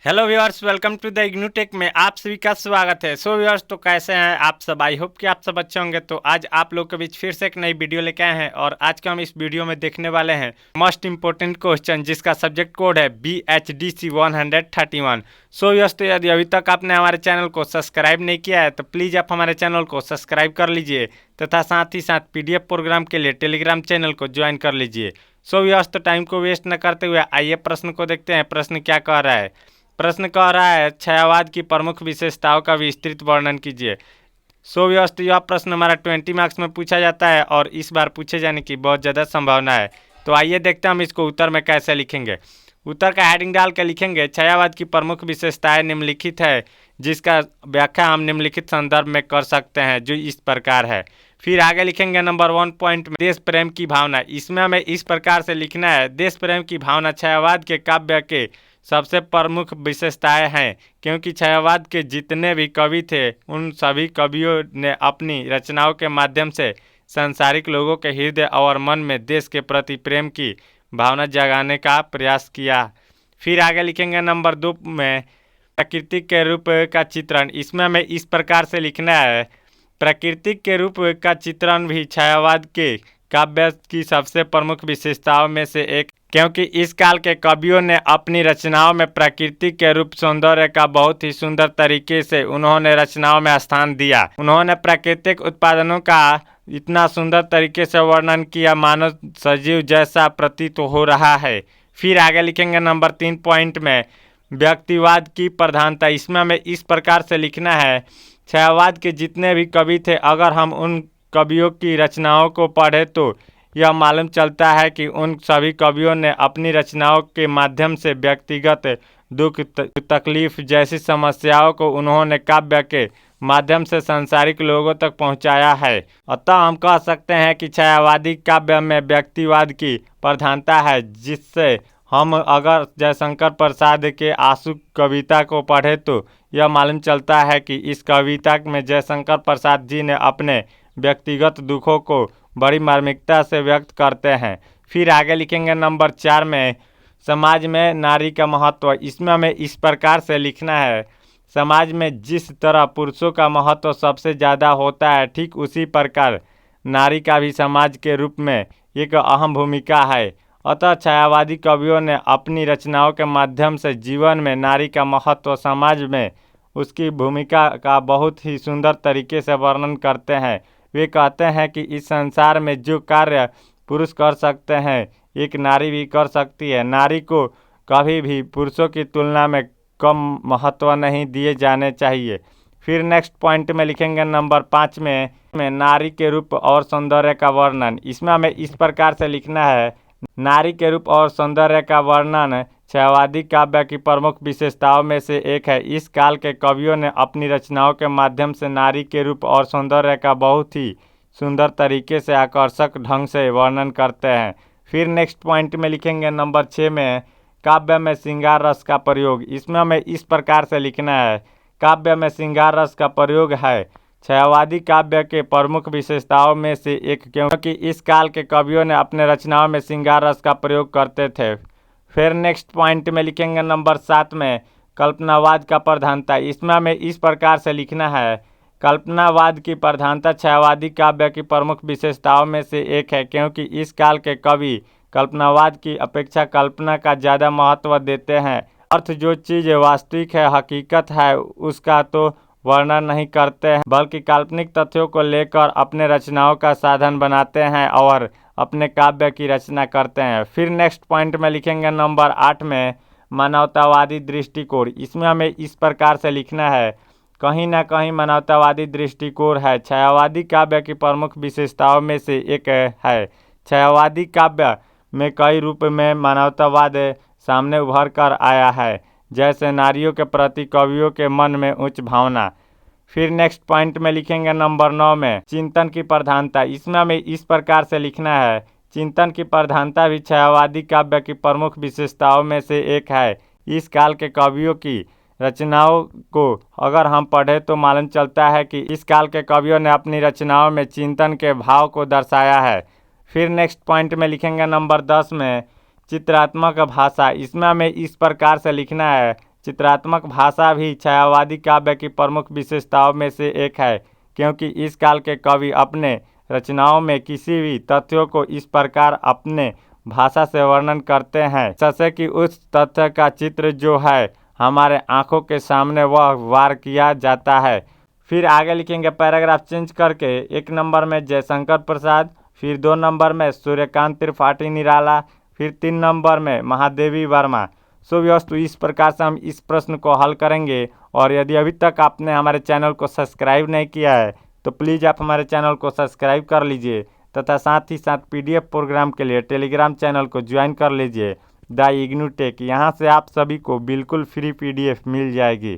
Hello viewers, welcome to the IGNOU tech में आप सभी का स्वागत है। व्यूअर्स, तो कैसे हैं आप सब? आई होप कि आप सब अच्छे होंगे। तो आज आप लोग के बीच फिर से एक नई वीडियो लेके आए हैं और आज का हम इस वीडियो में देखने वाले हैं मोस्ट इंपोर्टेंट क्वेश्चन, जिसका सब्जेक्ट कोड है BHDC 131। व्यूअर्स, तो यदि अभी तक आपने हमारे चैनल को सब्सक्राइब नहीं किया है तो प्लीज़ आप हमारे चैनल को सब्सक्राइब कर लीजिए तथा साथ ही साथ PDF प्रोग्राम के लिए टेलीग्राम चैनल को ज्वाइन कर लीजिए। व्यूअर्स, तो टाइम को वेस्ट न करते हुए आइए प्रश्न को देखते हैं। प्रश्न क्या कह रहा है? प्रश्न कह रहा है छायावाद की प्रमुख विशेषताओं का विस्तृत वर्णन कीजिए। व्यूअर्स, तो यह प्रश्न हमारा 20 मार्क्स में पूछा जाता है और इस बार पूछे जाने की बहुत ज़्यादा संभावना है। तो आइए देखते हैं हम इसको उत्तर में कैसे लिखेंगे। उत्तर का हेडिंग डाल के लिखेंगे छायावाद की प्रमुख विशेषताएं निम्नलिखित है, जिसका व्याख्या हम निम्नलिखित संदर्भ में कर सकते हैं, जो इस प्रकार है। फिर आगे लिखेंगे नंबर 1 पॉइंट में देश प्रेम की भावना। इसमें हमें इस प्रकार से लिखना है, देश प्रेम की भावना छायावाद के काव्य के सबसे प्रमुख विशेषताएं हैं, क्योंकि छायावाद के जितने भी कवि थे उन सभी कवियों ने अपनी रचनाओं के माध्यम से सांसारिक लोगों के हृदय और मन में देश के प्रति प्रेम की भावना जगाने का प्रयास किया। फिर आगे लिखेंगे नंबर 2 में प्रकृति के रूप का चित्रण। इसमें हमें इस प्रकार से लिखना है, प्रकृति के रूप का चित्रण भी छायावाद के काव्य की सबसे प्रमुख विशेषताओं में से एक, क्योंकि इस काल के कवियों ने अपनी रचनाओं में प्रकृति के रूप सौंदर्य का बहुत ही सुंदर तरीके से उन्होंने रचनाओं में स्थान दिया। उन्होंने प्राकृतिक उत्पादनों का इतना सुंदर तरीके से वर्णन किया मानो सजीव जैसा प्रतीत हो रहा है। फिर आगे लिखेंगे नंबर 3 पॉइंट में व्यक्तिवाद की प्रधानता। इसमें हमें इस प्रकार से लिखना है, छायावाद के जितने भी कवि थे, अगर हम उन कवियों की रचनाओं को पढ़ें तो यह मालूम चलता है कि उन सभी कवियों ने अपनी रचनाओं के माध्यम से व्यक्तिगत दुख तकलीफ जैसी समस्याओं को उन्होंने काव्य के माध्यम से सांसारिक लोगों तक पहुंचाया है। अतः हम कह सकते हैं कि छायावादी काव्य में व्यक्तिवाद की प्रधानता है, जिससे हम अगर जयशंकर प्रसाद के आंसू कविता को पढ़ें तो यह मालूम चलता है कि इस कविता में जयशंकर प्रसाद जी ने अपने व्यक्तिगत दुखों को बड़ी मार्मिकता से व्यक्त करते हैं। फिर आगे लिखेंगे नंबर 4 में समाज में नारी का महत्व। इसमें हमें इस प्रकार से लिखना है, समाज में जिस तरह पुरुषों का महत्व सबसे ज़्यादा होता है, ठीक उसी प्रकार नारी का भी समाज के रूप में एक अहम भूमिका है। अतः छायावादी कवियों ने अपनी रचनाओं के माध्यम से जीवन में नारी का महत्व, समाज में उसकी भूमिका का बहुत ही सुंदर तरीके से वर्णन करते हैं। वे कहते हैं कि इस संसार में जो कार्य पुरुष कर सकते हैं, एक नारी भी कर सकती है। नारी को कभी भी पुरुषों की तुलना में कम महत्व नहीं दिए जाने चाहिए। फिर नेक्स्ट पॉइंट में लिखेंगे नंबर 5 में नारी के रूप और सौंदर्य का वर्णन। इसमें हमें इस प्रकार से लिखना है, नारी के रूप और सौंदर्य का वर्णन छायावादी काव्य की प्रमुख विशेषताओं में से एक है। इस काल के कवियों ने अपनी रचनाओं के माध्यम से नारी के रूप और सौंदर्य का बहुत ही सुंदर तरीके से आकर्षक ढंग से वर्णन करते हैं। फिर नेक्स्ट पॉइंट में लिखेंगे नंबर 6 में काव्य में श्रृंगार रस का प्रयोग। इसमें हमें इस प्रकार से लिखना है, काव्य में श्रृंगार रस का प्रयोग है छायावादी काव्य के प्रमुख विशेषताओं में से एक, क्योंकि इस काल के कवियों ने अपने रचनाओं में श्रृंगार रस का प्रयोग करते थे। फिर नेक्स्ट पॉइंट में लिखेंगे नंबर 7 में कल्पनावाद का प्रधानता। इसमें हमें इस प्रकार से लिखना है, कल्पनावाद की प्रधानता छायावादी काव्य की प्रमुख विशेषताओं में से एक है, क्योंकि इस काल के कवि कल्पनावाद की अपेक्षा कल्पना का ज़्यादा महत्व देते हैं। अर्थ जो चीज़ वास्तविक है, हकीकत है, उसका तो वर्णन नहीं करते हैं, बल्कि काल्पनिक तथ्यों को लेकर अपने रचनाओं का साधन बनाते हैं और अपने काव्य की रचना करते हैं। फिर नेक्स्ट पॉइंट में लिखेंगे नंबर 8 में मानवतावादी दृष्टिकोण। इसमें हमें इस प्रकार से लिखना है, कहीं ना कहीं मानवतावादी दृष्टिकोण है छायावादी काव्य की प्रमुख विशेषताओं में से एक है। छायावादी काव्य में कई रूप में मानवतावाद सामने उभर कर आया है, जैसे नारियों के प्रति कवियों के मन में उच्च भावना। फिर नेक्स्ट पॉइंट में लिखेंगे नंबर 9 में चिंतन की प्रधानता। इसमें हमें इस प्रकार से लिखना है, चिंतन की प्रधानता भी छायावादी काव्य की प्रमुख विशेषताओं में से एक है। इस काल के कवियों की रचनाओं को अगर हम पढ़ें तो मालूम चलता है कि इस काल के कवियों ने अपनी रचनाओं में चिंतन के भाव को दर्शाया है। फिर नेक्स्ट पॉइंट में लिखेंगे नंबर 10 में चित्रात्मक भाषा। इसमें हमें इस प्रकार से लिखना है, चित्रात्मक भाषा भी छायावादी काव्य की प्रमुख विशेषताओं में से एक है, क्योंकि इस काल के कवि अपने रचनाओं में किसी भी तथ्यों को इस प्रकार अपने भाषा से वर्णन करते हैं जैसे कि उस तथ्य का चित्र जो है हमारे आंखों के सामने वह वार किया जाता है। फिर आगे लिखेंगे पैराग्राफ चेंज करके, 1 नंबर में जयशंकर प्रसाद, फिर 2 नंबर में सूर्यकांत त्रिपाठी निराला, फिर 3 नंबर में महादेवी वर्मा। सो व्यवस्थ इस प्रकार से हम इस प्रश्न को हल करेंगे। और यदि अभी तक आपने हमारे चैनल को सब्सक्राइब नहीं किया है तो प्लीज़ आप हमारे चैनल को सब्सक्राइब कर लीजिए तथा साथ ही साथ PDF प्रोग्राम के लिए टेलीग्राम चैनल को ज्वाइन कर लीजिए द इग्नू टेक। यहाँ से आप सभी को बिल्कुल फ्री PDF मिल जाएगी।